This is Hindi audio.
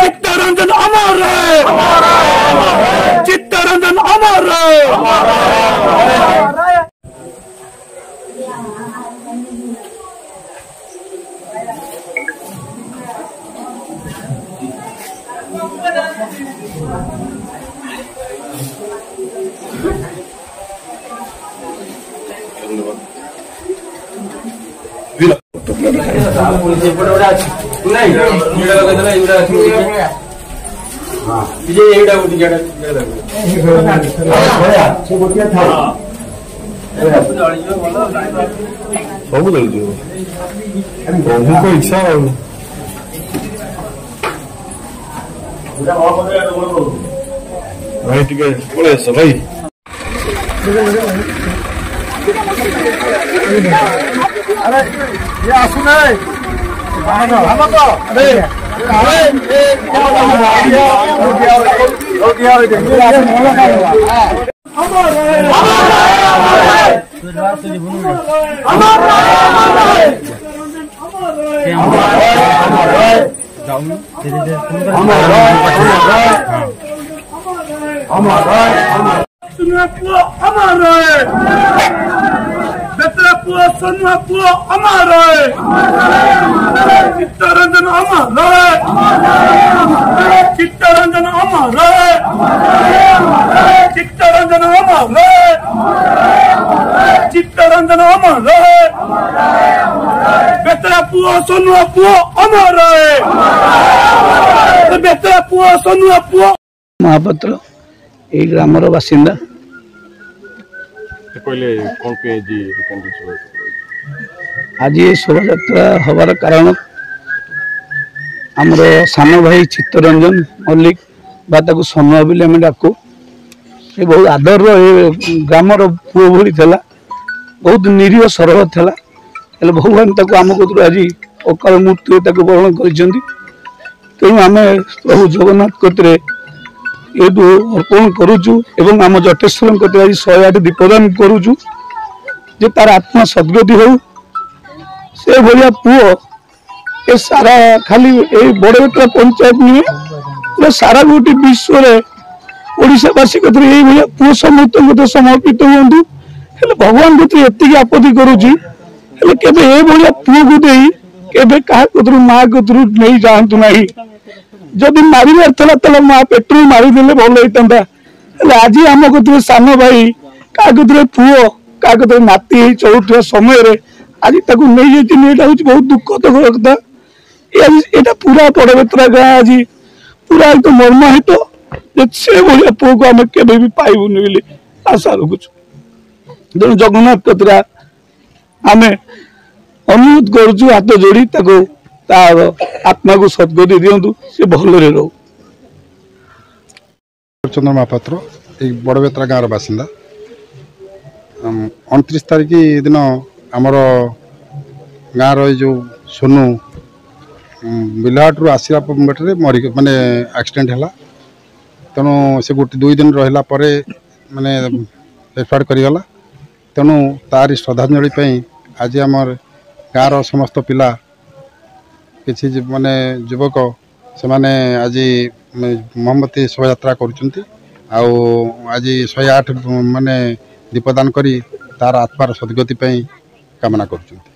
चित्तरंजन अमर रहे, चित्तरंजन अमर रहे। इच्छा भाई टे पलि आस भाई आसुना चित्तरंजन अमर चित्तरंजन अमर चित्तरंजन अमर चित्तरंजन अमर बेतरा पुओ सोनुआ पुओ अमर बेतरा पुओ सोनुआ पुओ महापात्र ये ग्रामर बासिंदा आज ये शोभा यात्रा हबार कारण आमर सान भाई चित्तरंजन मल्लिक बाता सोनुआ बोली आम डाकू ये बहुत आदर ग्रामर पुओ भली था बहुत निरीह सरल था भगवान आम कतु आज अकाल मृत्यु बरण कर तेणु आम प्रभु जगन्नाथ कतरे ये अर्पण करुचु एवं आम जटेश्वर कतरे आज 108 दीपदान करुचु जे तार आत्मा सद्गति हो से भाया पुओ ये सारा खाली बड़बेतरा पंचायत नुहे सारा गोटे विश्व ओडावासी कतरे ये भाया पुओ समस्त समर्पित हूँ भगवान कतरे एति आपत्ति करुच्ची पुओ को दे क्या कतरू माँ कतरू नहीं जातु ना जदि मारिबार था माँ पेट्रोल मारिदे भल होता आज आम कतरे सान भाई क्या कतरे पुओ क्या कतरे नाती चलुवा समय आज नहीं जाती बहुत दुखद कथा यहाँ पूरा बड़बेतरा गाँ आज पूरा एकदम मर्माहित से भाया पुओ को आम के पाइबुनि बोली आशा रखुचु तेणु जगन्नाथ कतरा आम अनुरोध करुचु हाथ जोड़ी तार आत्मा को सद्गति दिंतु से भल रो चंद्र महापात्र एक बड़बेतरा गाँव बासिंदा 29 तारीख दिन आमर गाँव जो सोनू बिलहाटू आसला बटे मरी माने एक्सीडेंट है तेणु से गोटे 2 दिन रहा माने एक्सपायर करगला तेणु तारी श्रद्धांजलि आज आमर गाँव समस्त पिला किसी माने युवक से माने आज मोमबत्ती शोभा यात्रा करुँच आज 108 माने दीपदान करी तार आत्मार सद्गति कामना करुँच।